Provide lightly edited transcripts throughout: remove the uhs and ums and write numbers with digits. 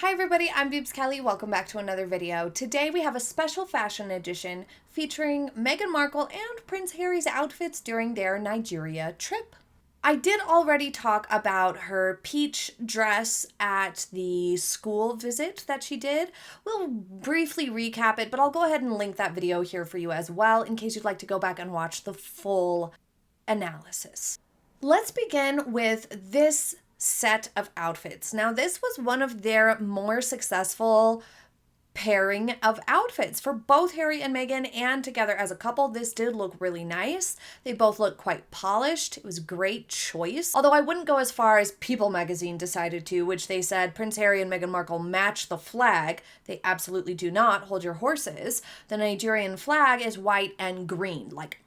Hi everybody, I'm Kelley. Welcome back to another video. Today we have a special fashion edition featuring Meghan Markle and Prince Harry's outfits during their Nigeria trip. I did already talk about her peach dress at the school visit that she did. We'll briefly recap it, but I'll go ahead and link that video here for you as well in case you'd like to go back and watch the full analysis. Let's begin with this set of outfits. Now, this was one of their more successful pairing of outfits for both Harry and Meghan, and together as a couple. This did look really nice. They both look quite polished. It was a great choice. Although I wouldn't go as far as People magazine decided to, which they said Prince Harry and Meghan Markle match the flag. They absolutely do not. Hold your horses. The Nigerian flag is white and green, like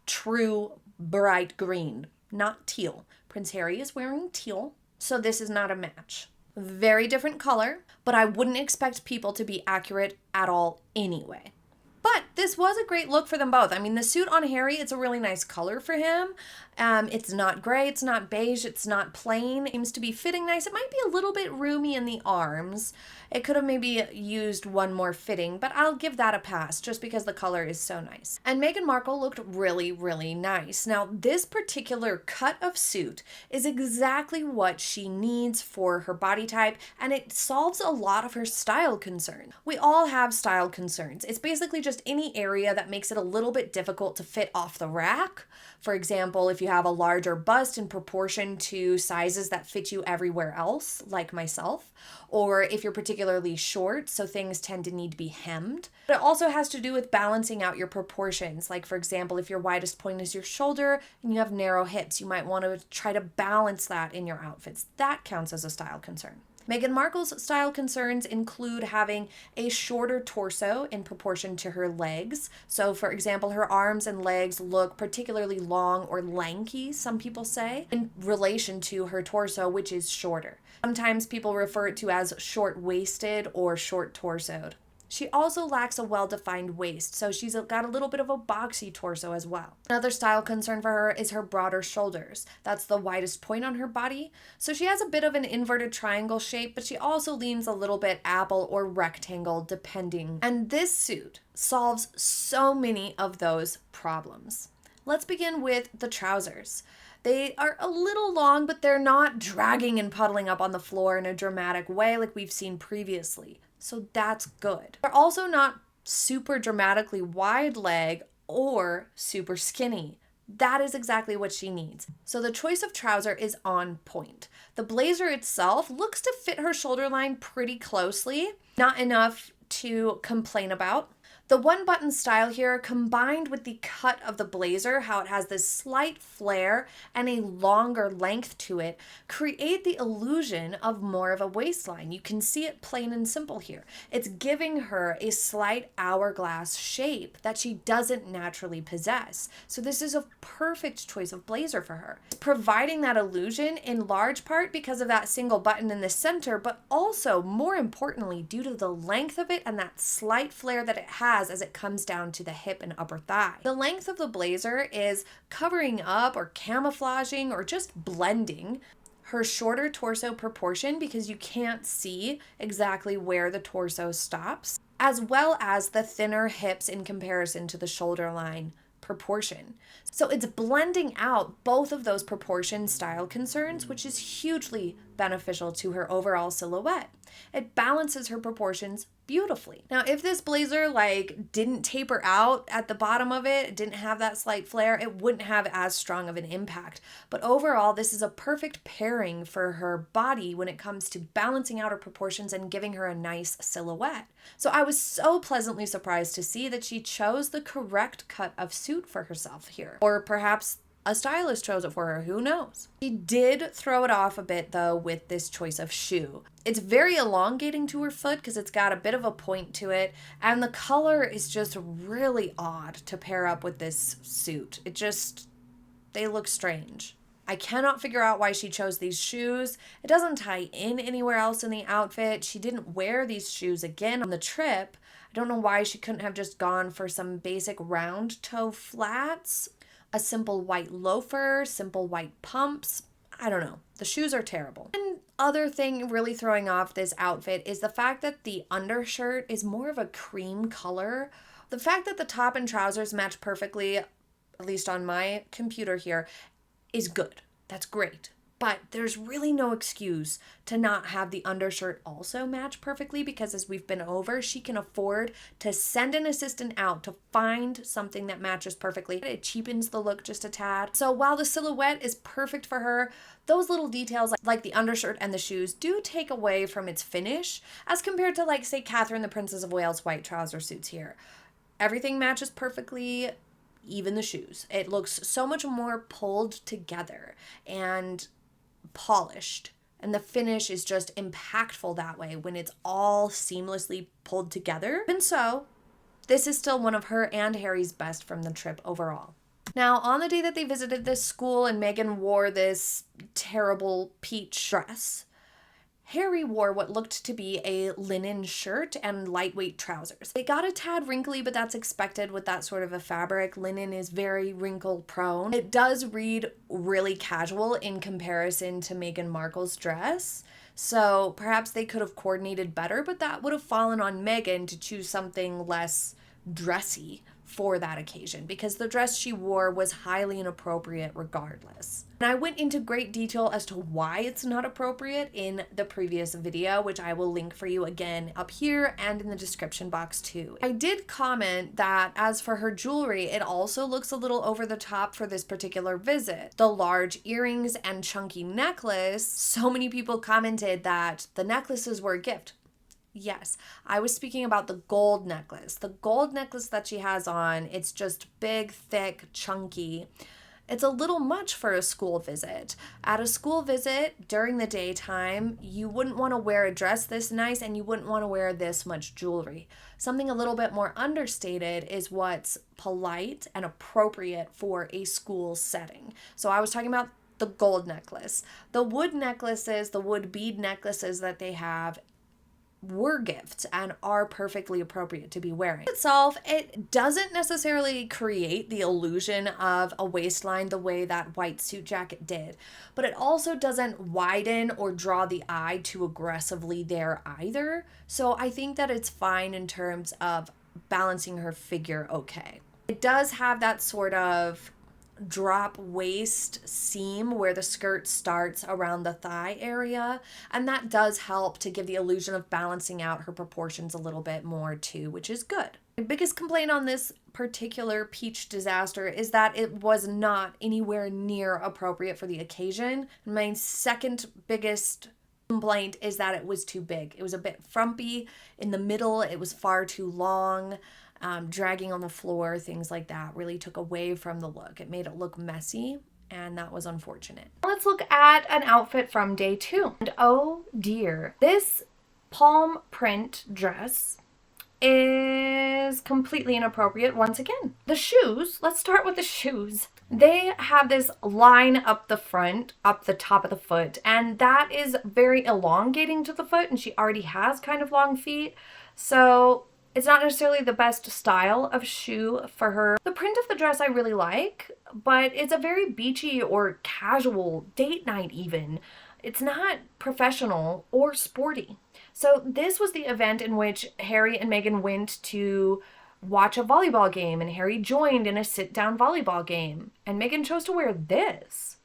true bright green, not teal. Prince Harry is wearing teal. So this is not a match. Very different color, but I wouldn't expect people to be accurate at all anyway. But this was a great look for them both. I mean, the suit on Harry, it's a really nice color for him. It's not gray, it's not beige, it's not plain. It seems to be fitting nice. It might be a little bit roomy in the arms. It could have maybe used one more fitting, but I'll give that a pass just because the color is so nice. And Meghan Markle looked really, really nice. Now, this particular cut of suit is exactly what she needs for her body type, and it solves a lot of her style concerns. We all have style concerns. It's basically just any area that makes it a little bit difficult to fit off the rack. For example, if you have a larger bust in proportion to sizes that fit you everywhere else, like myself, or if you're particularly short, so things tend to need to be hemmed. But it also has to do with balancing out your proportions. Like, for example, if your widest point is your shoulder and you have narrow hips, you might want to try to balance that in your outfits. That counts as a style concern. Meghan Markle's style concerns include having a shorter torso in proportion to her legs. So, for example, her arms and legs look particularly long or lanky, some people say, in relation to her torso, which is shorter. Sometimes people refer it to as short-waisted or short-torsoed. She also lacks a well-defined waist, so she's got a little bit of a boxy torso as well. Another style concern for her is her broader shoulders. That's the widest point on her body. So she has a bit of an inverted triangle shape, but she also leans a little bit apple or rectangle depending. And this suit solves so many of those problems. Let's begin with the trousers. They are a little long, but they're not dragging and puddling up on the floor in a dramatic way like we've seen previously. So that's good. They're also not super dramatically wide leg or super skinny. That is exactly what she needs. So the choice of trouser is on point. The blazer itself looks to fit her shoulder line pretty closely. Not enough to complain about. The one button style here, combined with the cut of the blazer, how it has this slight flare and a longer length to it, create the illusion of more of a waistline. You can see it plain and simple here. It's giving her a slight hourglass shape that she doesn't naturally possess. So this is a perfect choice of blazer for her. It's providing that illusion in large part because of that single button in the center, but also, more importantly, due to the length of it and that slight flare that it has as it comes down to the hip and upper thigh. The length of the blazer is covering up or camouflaging or just blending her shorter torso proportion because you can't see exactly where the torso stops, as well as the thinner hips in comparison to the shoulder line proportion. So it's blending out both of those proportion style concerns, which is hugely beneficial to her overall silhouette. It balances her proportions beautifully. Now, if this blazer didn't taper out at the bottom of it, didn't have that slight flare, it wouldn't have as strong of an impact. But overall, this is a perfect pairing for her body when it comes to balancing out her proportions and giving her a nice silhouette. So I was so pleasantly surprised to see that she chose the correct cut of suit for herself here. Or perhaps a stylist chose it for her, who knows? She did throw it off a bit though with this choice of shoe. It's very elongating to her foot because it's got a bit of a point to it, and the color is just really odd to pair up with this suit. They look strange. I cannot figure out why she chose these shoes. It doesn't tie in anywhere else in the outfit. She didn't wear these shoes again on the trip. I don't know why she couldn't have just gone for some basic round toe flats. A simple white loafer, simple white pumps. I don't know. The shoes are terrible. And other thing really throwing off this outfit is the fact that the undershirt is more of a cream color. The fact that the top and trousers match perfectly, at least on my computer here, is good. That's great. But there's really no excuse to not have the undershirt also match perfectly, because as we've been over, she can afford to send an assistant out to find something that matches perfectly. It cheapens the look just a tad. So while the silhouette is perfect for her, those little details like the undershirt and the shoes do take away from its finish as compared to, like, say, Catherine the Princess of Wales' white trouser suits here. Everything matches perfectly, even the shoes. It looks so much more pulled together and polished, and the finish is just impactful that way when it's all seamlessly pulled together. And so this is still one of her and Harry's best from the trip overall. Now, on the day that they visited this school and Meghan wore this terrible peach dress, Harry wore what looked to be a linen shirt and lightweight trousers. It got a tad wrinkly, but that's expected with that sort of a fabric. Linen is very wrinkle prone. It does read really casual in comparison to Meghan Markle's dress. So perhaps they could have coordinated better, but that would have fallen on Meghan to choose something less dressy for that occasion, because the dress she wore was highly inappropriate regardless. And I went into great detail as to why it's not appropriate in the previous video, which I will link for you again up here and in the description box too. I did comment that as for her jewelry, it also looks a little over the top for this particular visit. The large earrings and chunky necklace, so many people commented that the necklaces were a gift. Yes, I was speaking about the gold necklace. The gold necklace that she has on, it's just big, thick, chunky. It's a little much for a school visit. At a school visit during the daytime, you wouldn't want to wear a dress this nice and you wouldn't want to wear this much jewelry. Something a little bit more understated is what's polite and appropriate for a school setting. So I was talking about the gold necklace. The wood necklaces, the wood bead necklaces that they have were gifts and are perfectly appropriate to be wearing. Itself, it doesn't necessarily create the illusion of a waistline the way that white suit jacket did, but it also doesn't widen or draw the eye too aggressively there either. So I think that it's fine in terms of balancing her figure okay. It does have that sort of drop waist seam where the skirt starts around the thigh area, and that does help to give the illusion of balancing out her proportions a little bit more too, which is good. My biggest complaint on this particular peach disaster is that it was not anywhere near appropriate for the occasion. My second biggest complaint is that it was too big. It was a bit frumpy in the middle. It was far too long. Dragging on the floor, things like that really took away from the look. It made it look messy, and that was unfortunate. Let's look at an outfit from day 2. And oh dear, this palm print dress is completely inappropriate once again. The shoes, let's start with the shoes. They have this line up the front, up the top of the foot, and that is very elongating to the foot, and she already has kind of long feet. So it's not necessarily the best style of shoe for her. The print of the dress I really like, but it's a very beachy or casual date night even. It's not professional or sporty. So this was the event in which Harry and Meghan went to watch a volleyball game, and Harry joined in a sit-down volleyball game, and Meghan chose to wear this.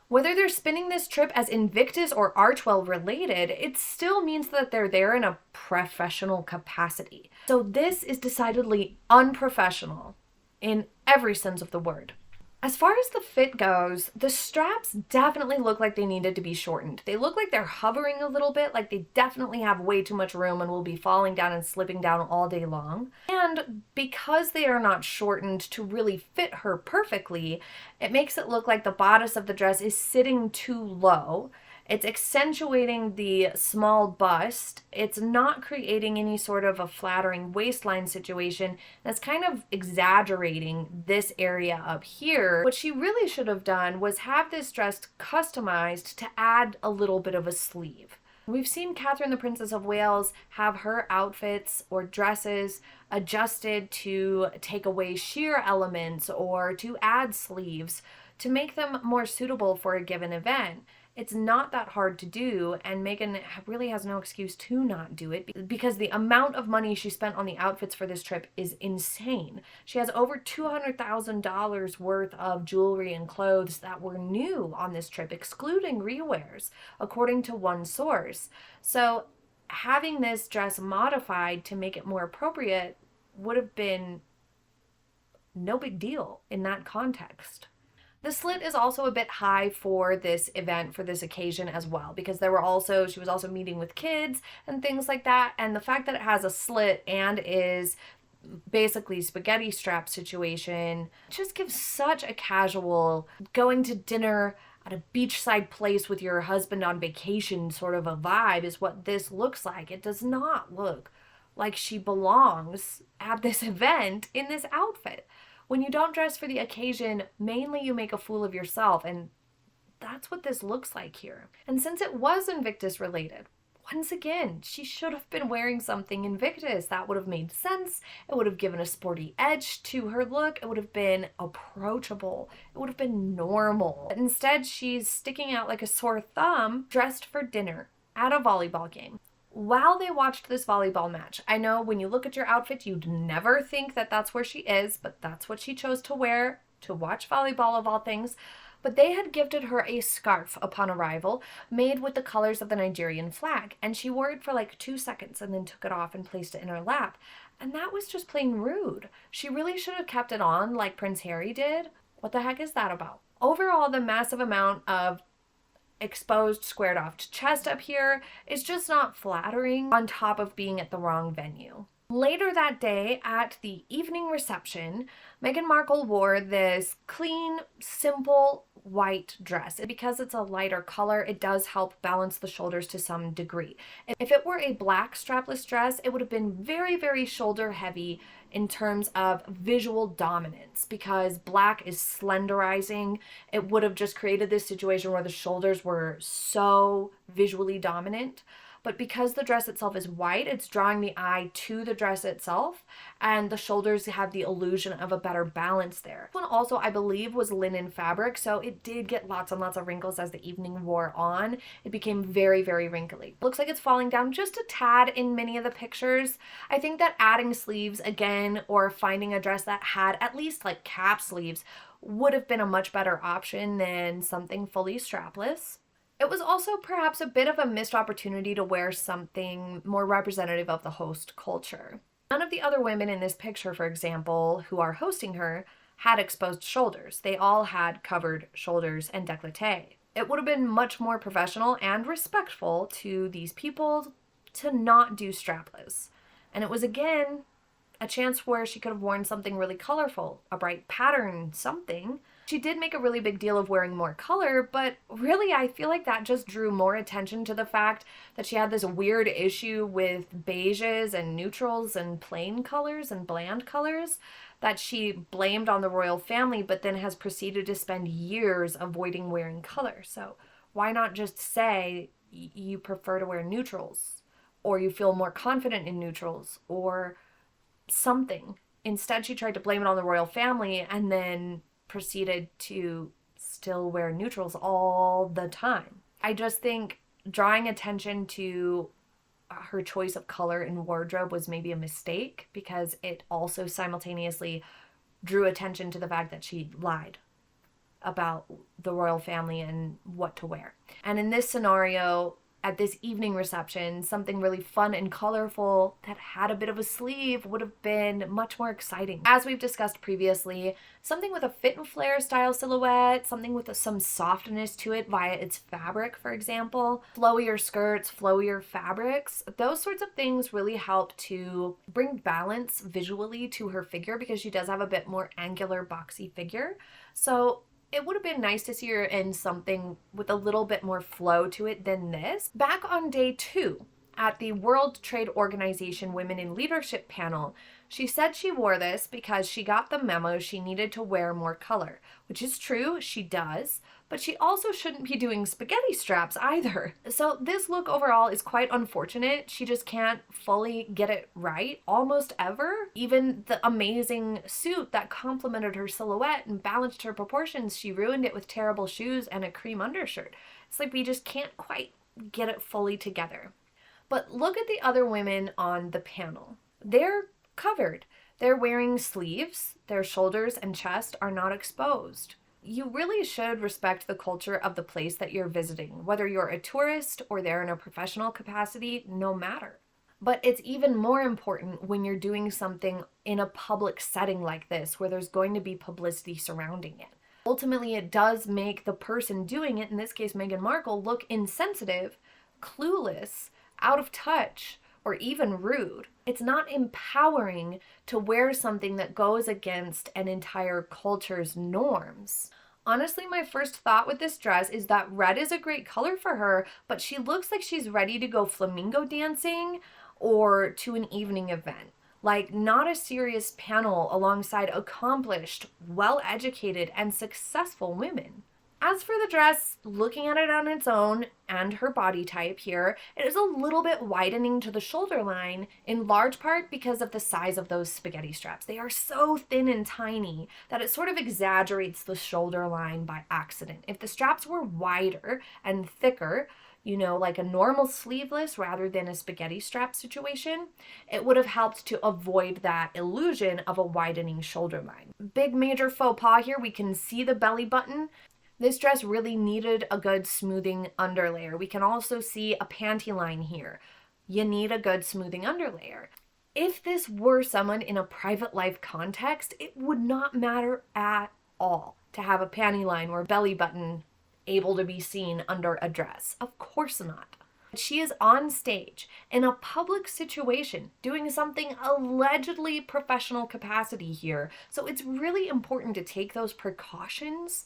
Whether they're spinning this trip as Invictus or R12 related, it still means that they're there in a professional capacity. So this is decidedly unprofessional in every sense of the word. As far as the fit goes, the straps definitely look like they needed to be shortened. They look like they're hovering a little bit, like they definitely have way too much room and will be falling down and slipping down all day long. And because they are not shortened to really fit her perfectly, it makes it look like the bodice of the dress is sitting too low. It's accentuating the small bust. It's not creating any sort of a flattering waistline situation. That's kind of exaggerating this area up here. What she really should have done was have this dress customized to add a little bit of a sleeve. We've seen Catherine the Princess of Wales have her outfits or dresses adjusted to take away sheer elements or to add sleeves to make them more suitable for a given event. It's not that hard to do, and Meghan really has no excuse to not do it because the amount of money she spent on the outfits for this trip is insane. She has over $200,000 worth of jewelry and clothes that were new on this trip, excluding rewears, according to one source. So having this dress modified to make it more appropriate would have been no big deal in that context. The slit is also a bit high for this event, for this occasion as well, because she was also meeting with kids and things like that. And the fact that it has a slit and is basically spaghetti strap situation just gives such a casual going to dinner at a beachside place with your husband on vacation sort of a vibe is what this looks like. It does not look like she belongs at this event in this outfit. When you don't dress for the occasion, mainly you make a fool of yourself, and that's what this looks like here. And since it was Invictus related, once again, she should have been wearing something Invictus. That would have made sense. It would have given a sporty edge to her look. It would have been approachable. It would have been normal. But instead, she's sticking out like a sore thumb, dressed for dinner at a volleyball game. While they watched this volleyball match, I know when you look at your outfit, you'd never think that that's where she is, but that's what she chose to wear to watch volleyball of all things. But they had gifted her a scarf upon arrival made with the colors of the Nigerian flag, and she wore it for like 2 seconds and then took it off and placed it in her lap. And that was just plain rude. She really should have kept it on like Prince Harry did. What the heck is that about? Overall, the massive amount of exposed squared off chest up here is just not flattering on top of being at the wrong venue. Later that day at the evening reception, Meghan Markle wore this clean, simple white dress. Because it's a lighter color, it does help balance the shoulders to some degree. If it were a black strapless dress, it would have been very, very shoulder heavy in terms of visual dominance. Because black is slenderizing, it would have just created this situation where the shoulders were so visually dominant. But because the dress itself is white, it's drawing the eye to the dress itself, and the shoulders have the illusion of a better balance there. This one also, I believe, was linen fabric, so it did get lots and lots of wrinkles as the evening wore on. It became very, very wrinkly. Looks like it's falling down just a tad in many of the pictures. I think that adding sleeves again, or finding a dress that had at least like cap sleeves, would have been a much better option than something fully strapless. It was also perhaps a bit of a missed opportunity to wear something more representative of the host culture. None of the other women in this picture, for example, who are hosting her, had exposed shoulders. They all had covered shoulders and décolleté. It would have been much more professional and respectful to these people to not do strapless. And it was, again, a chance where she could have worn something really colorful, a bright pattern, something. She did make a really big deal of wearing more color, but really I feel like that just drew more attention to the fact that she had this weird issue with beiges and neutrals and plain colors and bland colors that she blamed on the royal family, but then has proceeded to spend years avoiding wearing color. So why not just say you prefer to wear neutrals, or you feel more confident in neutrals, or something. Instead, she tried to blame it on the royal family and then proceeded to still wear neutrals all the time. I just think drawing attention to her choice of color in wardrobe was maybe a mistake, because it also simultaneously drew attention to the fact that she lied about the royal family and what to wear. And in this scenario, at this evening reception, something really fun and colorful that had a bit of a sleeve would have been much more exciting. As we've discussed previously, something with a fit and flare style silhouette, something with some softness to it via its fabric, for example, flowier skirts, flowier fabrics, those sorts of things really help to bring balance visually to her figure, because she does have a bit more angular, boxy figure. So it would have been nice to see her in something with a little bit more flow to it than this. Back on day 2, at the World Trade Organization Women in Leadership panel, she said she wore this because she got the memo she needed to wear more color, which is true, she does, but she also shouldn't be doing spaghetti straps either. So this look overall is quite unfortunate. She just can't fully get it right almost ever. Even the amazing suit that complemented her silhouette and balanced her proportions, she ruined it with terrible shoes and a cream undershirt. It's like we just can't quite get it fully together. But look at the other women on the panel. They're covered. They're wearing sleeves. Their shoulders and chest are not exposed. You really should respect the culture of the place that you're visiting, whether you're a tourist or there in a professional capacity, no matter. But it's even more important when you're doing something in a public setting like this, where there's going to be publicity surrounding it. Ultimately, it does make the person doing it, in this case Meghan Markle, look insensitive, clueless, out of touch, or even rude. It's not empowering to wear something that goes against an entire culture's norms. Honestly, my first thought with this dress is that red is a great color for her, but she looks like she's ready to go flamingo dancing or to an evening event. Like, not a serious panel alongside accomplished, well-educated, and successful women. As for the dress, looking at it on its own and her body type here, it is a little bit widening to the shoulder line, in large part because of the size of those spaghetti straps. They are so thin and tiny that it sort of exaggerates the shoulder line by accident. If the straps were wider and thicker, you know, like a normal sleeveless rather than a spaghetti strap situation, it would have helped to avoid that illusion of a widening shoulder line. Big major faux pas here, we can see the belly button. This dress really needed a good smoothing underlayer. We can also see a panty line here. You need a good smoothing underlayer. If this were someone in a private life context, it would not matter at all to have a panty line or belly button able to be seen under a dress. Of course not. She is on stage in a public situation doing something allegedly professional capacity here. So it's really important to take those precautions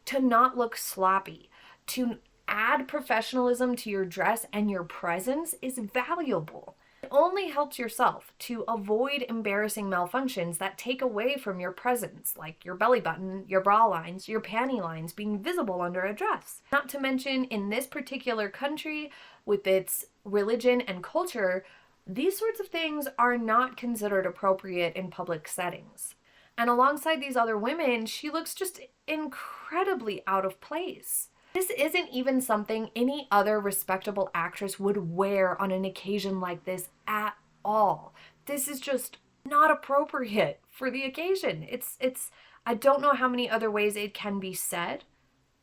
to not look sloppy. To add professionalism to your dress and your presence is valuable. It only helps yourself to avoid embarrassing malfunctions that take away from your presence, like your belly button, your bra lines, your panty lines being visible under a dress. Not to mention, in this particular country, with its religion and culture, these sorts of things are not considered appropriate in public settings. And alongside these other women, she looks just incredibly out of place. This isn't even something any other respectable actress would wear on an occasion like this at all. This is just not appropriate for the occasion. I don't know how many other ways it can be said,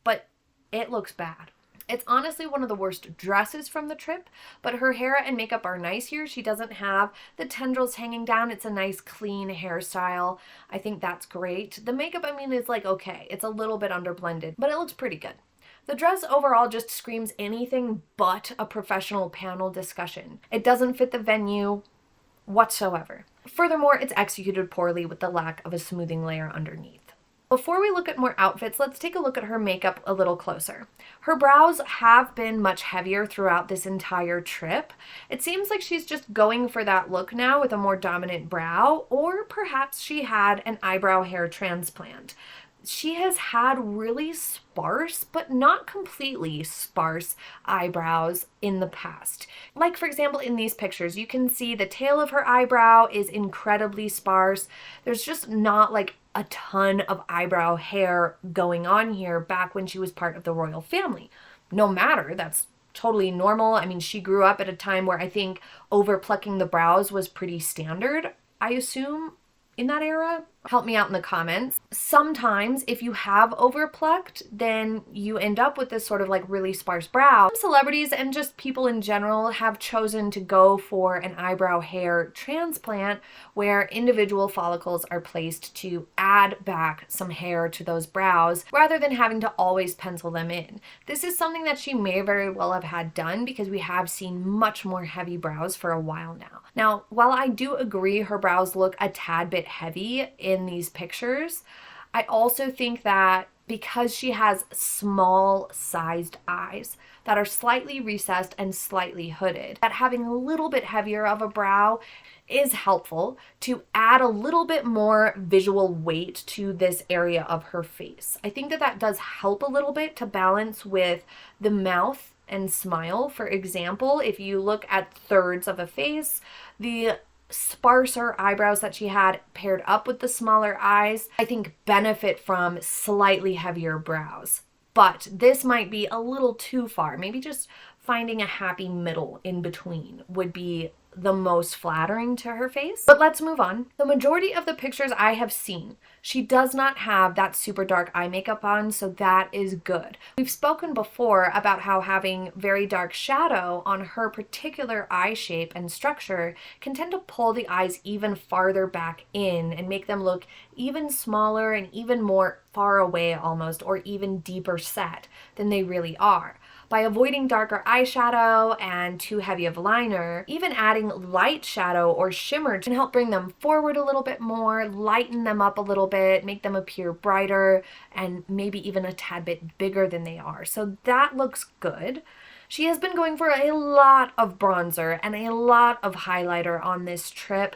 but it looks bad. It's honestly one of the worst dresses from the trip, but her hair and makeup are nice here. She doesn't have the tendrils hanging down. It's a nice clean hairstyle. I think that's great. The makeup, I mean, is like okay. It's a little bit underblended, but it looks pretty good. The dress overall just screams anything but a professional panel discussion. It doesn't fit the venue whatsoever. Furthermore, it's executed poorly with the lack of a smoothing layer underneath. Before we look at more outfits, let's take a look at her makeup a little closer. Her brows have been much heavier throughout this entire trip. It seems like she's just going for that look now with a more dominant brow, or perhaps she had an eyebrow hair transplant. She has had really sparse, but not completely sparse eyebrows in the past. Like, for example, in these pictures, you can see the tail of her eyebrow is incredibly sparse. There's just not like a ton of eyebrow hair going on here back when she was part of the royal family. No matter, that's totally normal. I mean, she grew up at a time where I think over plucking the brows was pretty standard, I assume, in that era. Help me out in the comments. Sometimes if you have overplucked, then you end up with this sort of like really sparse brow. Celebrities and just people in general have chosen to go for an eyebrow hair transplant where individual follicles are placed to add back some hair to those brows rather than having to always pencil them in. This is something that she may very well have had done because we have seen much more heavy brows for a while now. Now, while I do agree her brows look a tad bit heavy in these pictures, I also think that because she has small sized eyes that are slightly recessed and slightly hooded, that having a little bit heavier of a brow is helpful to add a little bit more visual weight to this area of her face. I think that that does help a little bit to balance with the mouth and smile. For example, if you look at thirds of a face, the sparser eyebrows that she had paired up with the smaller eyes, I think benefit from slightly heavier brows. But this might be a little too far. Maybe just finding a happy middle in between would be the most flattering to her face. But let's move on. The majority of the pictures I have seen, she does not have that super dark eye makeup on, so that is good. We've spoken before about how having very dark shadow on her particular eye shape and structure can tend to pull the eyes even farther back in and make them look even smaller and even more far away almost, or even deeper set than they really are. By avoiding darker eyeshadow and too heavy of liner, even adding light shadow or shimmer can help bring them forward a little bit more, lighten them up a little bit, make them appear brighter, and maybe even a tad bit bigger than they are. So that looks good. She has been going for a lot of bronzer and a lot of highlighter on this trip,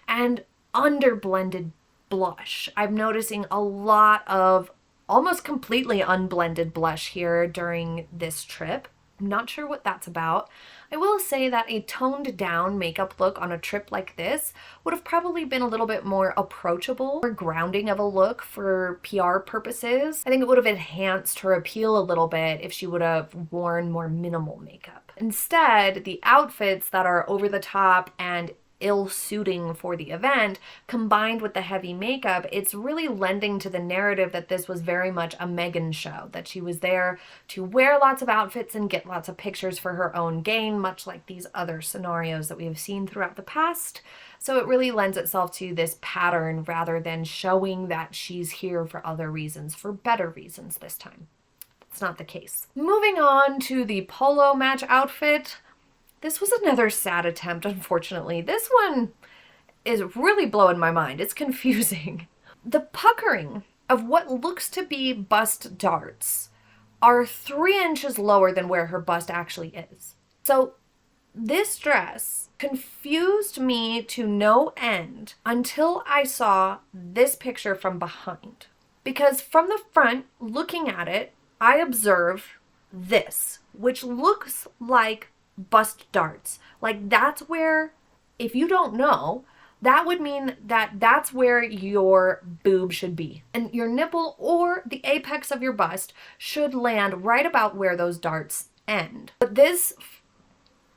and underblended blush. I'm noticing a lot of almost completely unblended blush here during this trip. I'm not sure what that's about. I will say that a toned down makeup look on a trip like this would have probably been a little bit more approachable or grounding of a look for PR purposes. I think it would have enhanced her appeal a little bit if she would have worn more minimal makeup. Instead, the outfits that are over the top and ill-suiting for the event, combined with the heavy makeup, it's really lending to the narrative that this was very much a Meghan show, that she was there to wear lots of outfits and get lots of pictures for her own gain, much like these other scenarios that we have seen throughout the past. So it really lends itself to this pattern rather than showing that she's here for other reasons, for better reasons this time. It's not the case. Moving on to the polo match outfit. This was another sad attempt, unfortunately. This one is really blowing my mind. It's confusing. The puckering of what looks to be bust darts are 3 inches lower than where her bust actually is. So this dress confused me to no end until I saw this picture from behind. Because from the front, looking at it, I observe this, which looks like bust darts. Like, that's where, if you don't know, that would mean that that's where your boob should be. And your nipple or the apex of your bust should land right about where those darts end. But this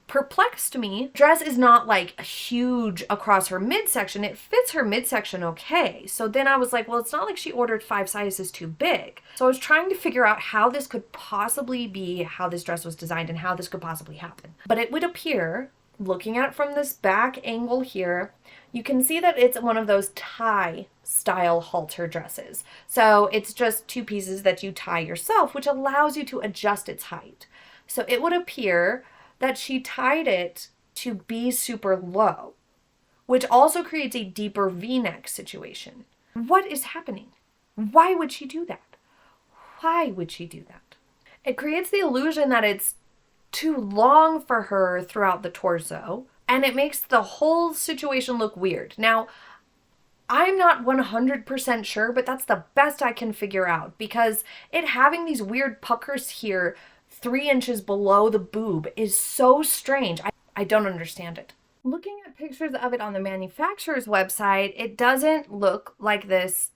perplexed me. Dress is not like huge across her midsection. It fits her midsection okay. So then I was like, well, it's not like she ordered 5 sizes too big. So I was trying to figure out how this could possibly be how this dress was designed and how this could possibly happen. But it would appear, looking at it from this back angle here, you can see that it's one of those tie style halter dresses. So it's just 2 pieces that you tie yourself, which allows you to adjust its height. So it would appear that she tied it to be super low, which also creates a deeper V-neck situation. What is happening? Why would she do that? Why would she do that? It creates the illusion that it's too long for her throughout the torso, and it makes the whole situation look weird. Now, I'm not 100% sure, but that's the best I can figure out, because it having these weird puckers here 3 inches below the boob is so strange. I don't understand it. Looking at pictures of it on the manufacturer's website, it doesn't look like this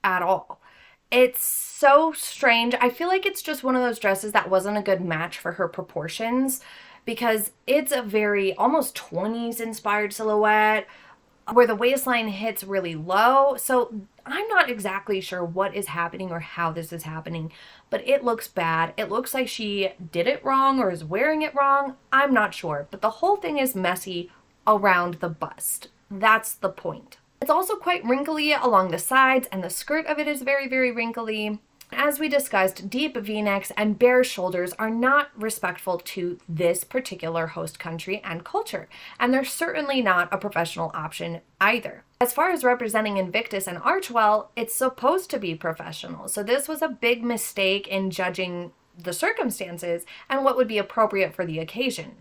at all. It's so strange. I feel like it's just one of those dresses that wasn't a good match for her proportions, because it's a very almost 20s inspired silhouette where the waistline hits really low. So I'm not exactly sure what is happening or how this is happening, but it looks bad. It looks like she did it wrong or is wearing it wrong. I'm not sure, but the whole thing is messy around the bust. That's the point. It's also quite wrinkly along the sides, and the skirt of it is very, very wrinkly. As we discussed, deep V-necks and bare shoulders are not respectful to this particular host country and culture, and they're certainly not a professional option either. As far as representing Invictus and Archewell, it's supposed to be professional. So this was a big mistake in judging the circumstances and what would be appropriate for the occasion.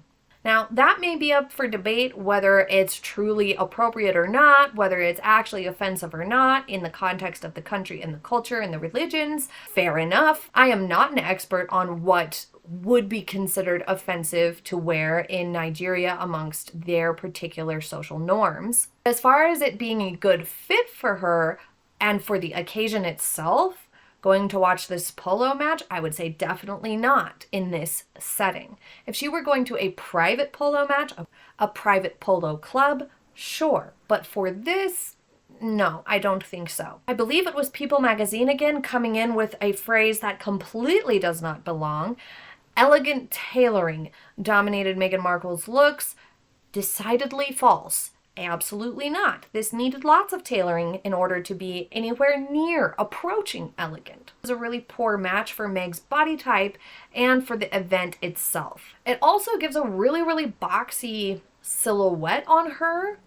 Now, that may be up for debate whether it's truly appropriate or not, whether it's actually offensive or not in the context of the country and the culture and the religions. Fair enough. I am not an expert on what would be considered offensive to wear in Nigeria amongst their particular social norms. As far as it being a good fit for her and for the occasion itself, going to watch this polo match, I would say definitely not in this setting. If she were going to a private polo match, a private polo club, sure. But for this, no, I don't think so. I believe it was People magazine again coming in with a phrase that completely does not belong. Elegant tailoring dominated Meghan Markle's looks. Decidedly false. Absolutely not. This needed lots of tailoring in order to be anywhere near approaching elegant. It was a really poor match for Meg's body type and for the event itself. It also gives a really boxy silhouette on her.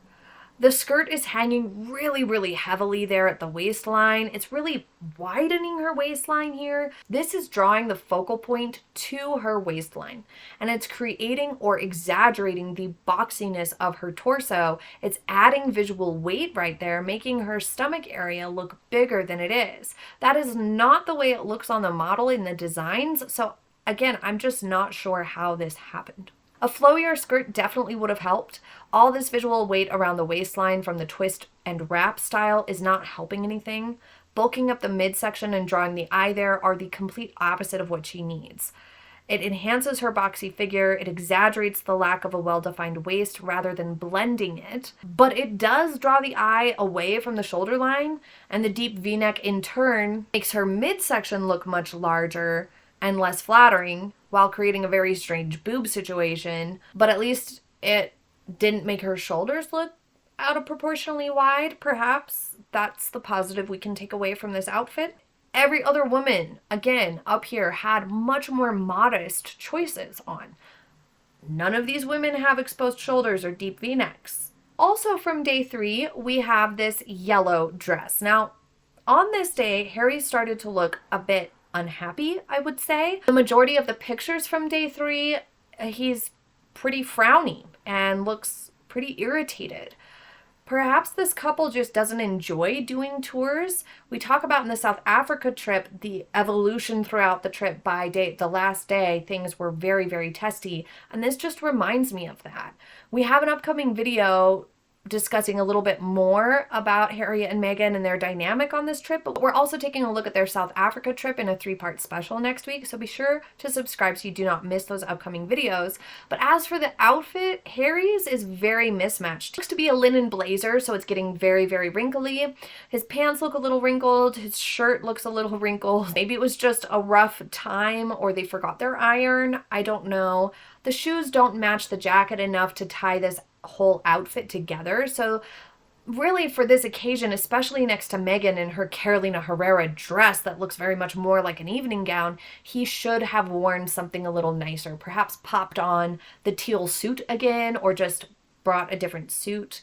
The skirt is hanging really heavily there at the waistline. It's really widening her waistline here. This is drawing the focal point to her waistline, and it's creating or exaggerating the boxiness of her torso. It's adding visual weight right there, making her stomach area look bigger than it is. That is not the way it looks on the model in the designs. So again, I'm just not sure how this happened. A flowier skirt definitely would have helped. All this visual weight around the waistline from the twist and wrap style is not helping anything. Bulking up the midsection and drawing the eye there are the complete opposite of what she needs. It enhances her boxy figure, it exaggerates the lack of a well-defined waist rather than blending it, but it does draw the eye away from the shoulder line, and the deep V-neck in turn makes her midsection look much larger and less flattering, while creating a very strange boob situation, but at least it didn't make her shoulders look out of proportionally wide. Perhaps that's the positive we can take away from this outfit. Every other woman, again, up here had much more modest choices on. None of these women have exposed shoulders or deep V-necks. Also from day 3, we have this yellow dress. Now, on this day, Harry started to look a bit unhappy, I would say. The majority of the pictures from day 3, he's pretty frowny and looks pretty irritated. Perhaps this couple just doesn't enjoy doing tours. We talk about in the South Africa trip, the evolution throughout the trip by the last day, things were very testy, and this just reminds me of that. We have an upcoming video discussing a little bit more about Harry and Meghan and their dynamic on this trip, but we're also taking a look at their South Africa trip in a 3-part special next week, so be sure to subscribe so you do not miss those upcoming videos. But as for the outfit, Harry's is very mismatched. It looks to be a linen blazer, so it's getting very wrinkly. His pants look a little wrinkled, his shirt looks a little wrinkled. Maybe it was just a rough time or they forgot their iron, I don't know. The shoes don't match the jacket enough to tie this whole outfit together. So really for this occasion, especially next to Meghan in her Carolina Herrera dress that looks very much more like an evening gown, he should have worn something a little nicer. Perhaps popped on the teal suit again or just brought a different suit.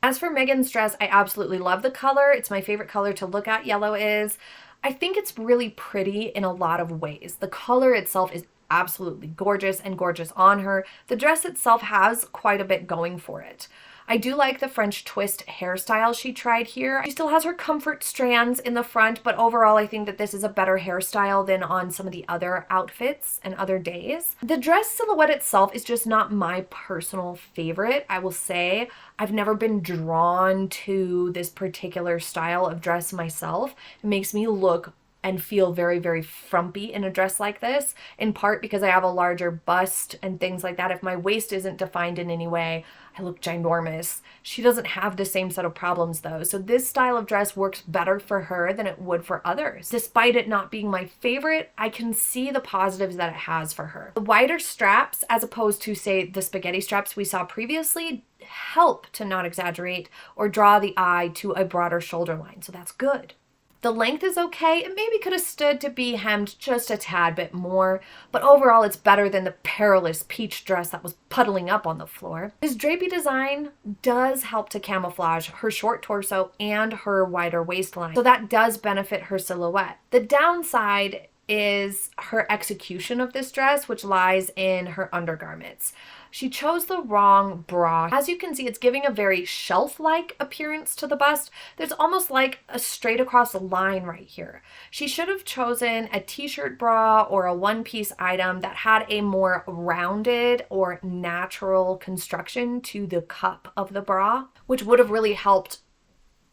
As for Meghan's dress, I absolutely love the color. It's my favorite color to look at, yellow is. I think it's really pretty in a lot of ways. The color itself is absolutely gorgeous and gorgeous on her. The dress itself has quite a bit going for it. I do like the French twist hairstyle she tried here. She still has her comfort strands in the front, but overall I think that this is a better hairstyle than on some of the other outfits and other days. The dress silhouette itself is just not my personal favorite, I will say. I've never been drawn to this particular style of dress myself. It makes me look and feel very frumpy in a dress like this, in part because I have a larger bust and things like that. If my waist isn't defined in any way, I look ginormous. She doesn't have the same set of problems though, so this style of dress works better for her than it would for others. Despite it not being my favorite, I can see the positives that it has for her. The wider straps, as opposed to say the spaghetti straps we saw previously, help to not exaggerate or draw the eye to a broader shoulder line, so that's good. The length is okay. It maybe could have stood to be hemmed just a tad bit more, but overall it's better than the perilous peach dress that was puddling up on the floor. This drapey design does help to camouflage her short torso and her wider waistline, so that does benefit her silhouette. The downside is her execution of this dress, which lies in her undergarments. She chose the wrong bra. As you can see, it's giving a very shelf-like appearance to the bust. There's almost like a straight across line right here. She should have chosen a t-shirt bra or a one-piece item that had a more rounded or natural construction to the cup of the bra, which would have really helped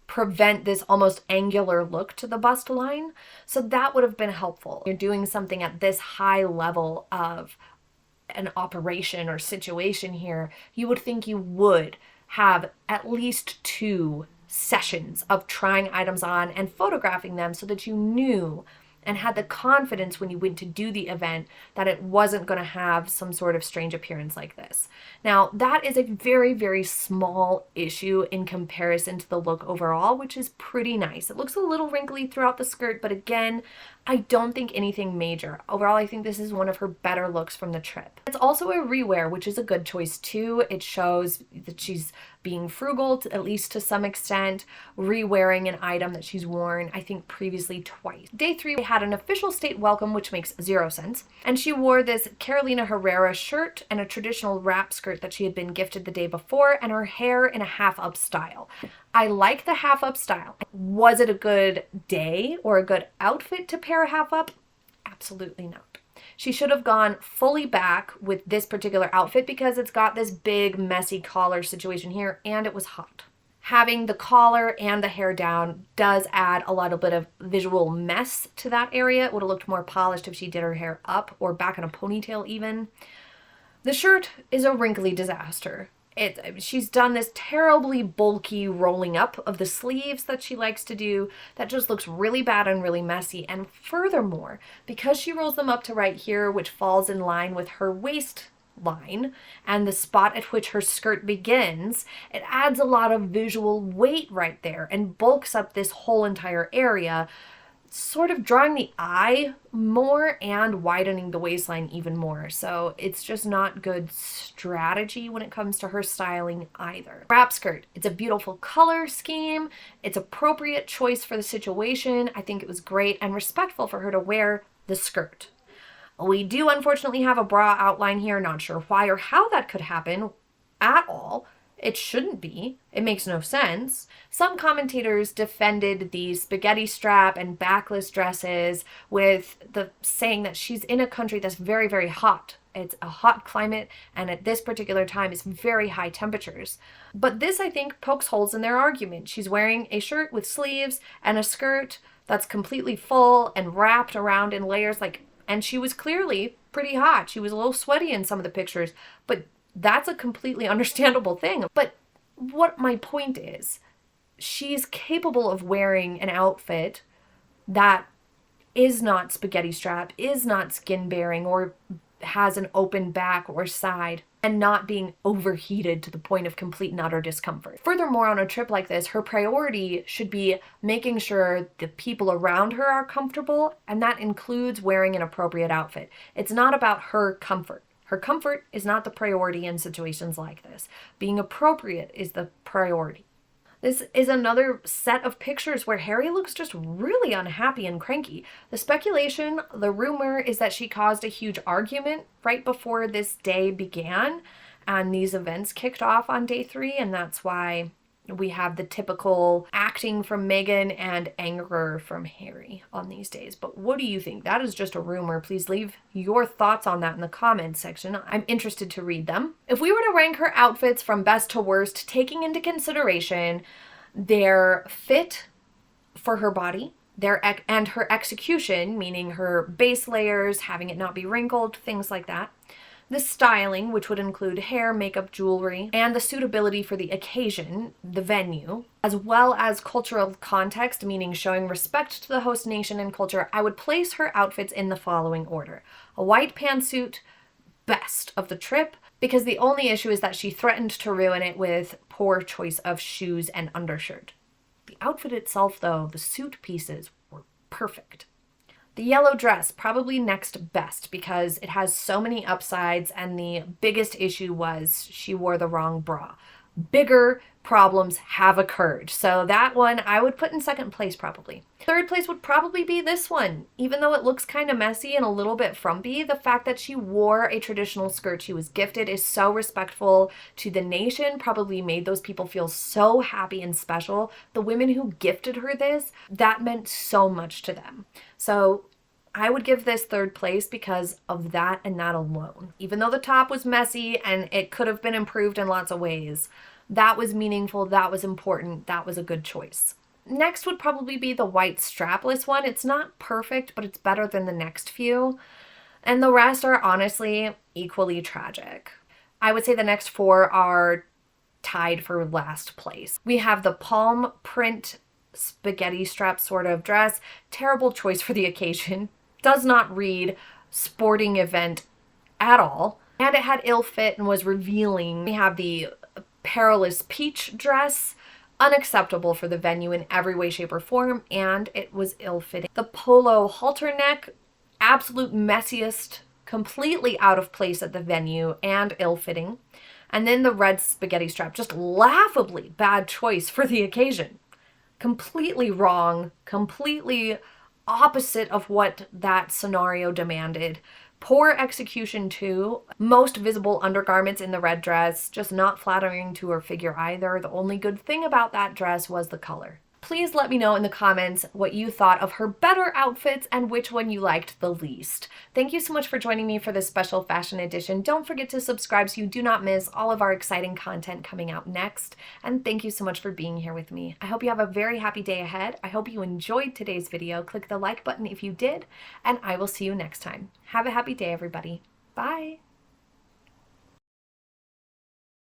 prevent this almost angular look to the bust line. So that would have been helpful. You're doing something at this high level of an operation or situation here, you would think you would have at least 2 sessions of trying items on and photographing them so that you knew and had the confidence when you went to do the event that it wasn't going to have some sort of strange appearance like this. Now, that is a very, very small issue in comparison to the look overall, which is pretty nice. It looks a little wrinkly throughout the skirt, but again, I don't think anything major. Overall, I think this is one of her better looks from the trip. It's also a rewear, which is a good choice too. It shows that she's being frugal, at least to some extent, re-wearing an item that she's worn, I think, previously twice. Day 3, we had an official state welcome, which makes 0 sense. And she wore this Carolina Herrera shirt and a traditional wrap skirt that she had been gifted the day before, and her hair in a half-up style. I like the half-up style. Was it a good day or a good outfit to pair half up? Absolutely not. She should have gone fully back with this particular outfit because it's got this big messy collar situation here and it was hot. Having the collar and the hair down does add a little bit of visual mess to that area. It would have looked more polished if she did her hair up or back in a ponytail even. The shirt is a wrinkly disaster. She's done this terribly bulky rolling up of the sleeves that she likes to do that just looks really bad and really messy. And furthermore, because she rolls them up to right here, which falls in line with her waistline and the spot at which her skirt begins, it adds a lot of visual weight right there and bulks up this whole entire area, sort of drawing the eye more and widening the waistline even more. So it's just not good strategy when it comes to her styling either. Wrap skirt, it's a beautiful color scheme. It's appropriate choice for the situation. I think it was great and respectful for her to wear the skirt. We do unfortunately have a bra outline here. Not sure why or how that could happen at all. It shouldn't be. It makes no sense. Some commentators defended the spaghetti strap and backless dresses with the saying that she's in a country that's very, very hot. It's a hot climate, and at this particular time, it's very high temperatures. But this, I think, pokes holes in their argument. She's wearing a shirt with sleeves and a skirt that's completely full and wrapped around in layers, and she was clearly pretty hot. She was a little sweaty in some of the pictures, but that's a completely understandable thing. But what my point is, she's capable of wearing an outfit that is not spaghetti strap, is not skin bearing, or has an open back or side, and not being overheated to the point of complete and utter discomfort. Furthermore, on a trip like this, her priority should be making sure the people around her are comfortable, and that includes wearing an appropriate outfit. It's not about her comfort. Her comfort is not the priority in situations like this. Being appropriate is the priority. This is another set of pictures where Harry looks just really unhappy and cranky. The speculation, the rumor, is that she caused a huge argument right before this day began and these events kicked off on day 3, and that's why we have the typical acting from Meghan and anger from Harry on these days. But what do you think? That is just a rumor. Please leave your thoughts on that in the comments section. I'm interested to read them. If we were to rank her outfits from best to worst, taking into consideration their fit for her body, and her execution, meaning her base layers, having it not be wrinkled, things like that, the styling, which would include hair, makeup, jewelry, and the suitability for the occasion, the venue, as well as cultural context, meaning showing respect to the host nation and culture, I would place her outfits in the following order. A white pantsuit, best of the trip, because the only issue is that she threatened to ruin it with poor choice of shoes and undershirt. The outfit itself, though, the suit pieces, perfect. The yellow dress, probably next best because it has so many upsides, and the biggest issue was she wore the wrong bra. Bigger problems have occurred. So that one I would put in second place probably. Third place would probably be this one. Even though it looks kind of messy and a little bit frumpy, the fact that she wore a traditional skirt she was gifted is so respectful to the nation, probably made those people feel so happy and special. The women who gifted her this, that meant so much to them. So I would give this third place because of that and that alone. Even though the top was messy and it could have been improved in lots of ways, that was meaningful, that was important, that was a good choice. Next would probably be the white strapless one. It's not perfect, but it's better than the next few. And the rest are honestly equally tragic. I would say the next four are tied for last place. We have the palm print spaghetti strap sort of dress. Terrible choice for the occasion. Does not read sporting event at all. And it had ill fit and was revealing. We have the perilous peach dress, unacceptable for the venue in every way, shape, or form, and it was ill-fitting. The polo halter neck, absolute messiest, completely out of place at the venue and ill-fitting. And then the red spaghetti strap, just laughably bad choice for the occasion. Completely wrong, completely opposite of what that scenario demanded. Poor execution too. Most visible undergarments in the red dress, just not flattering to her figure either. The only good thing about that dress was the color. Please let me know in the comments what you thought of her better outfits and which one you liked the least. Thank you so much for joining me for this special fashion edition. Don't forget to subscribe so you do not miss all of our exciting content coming out next. And thank you so much for being here with me. I hope you have a very happy day ahead. I hope you enjoyed today's video. Click the like button if you did, and I will see you next time. Have a happy day, everybody. Bye.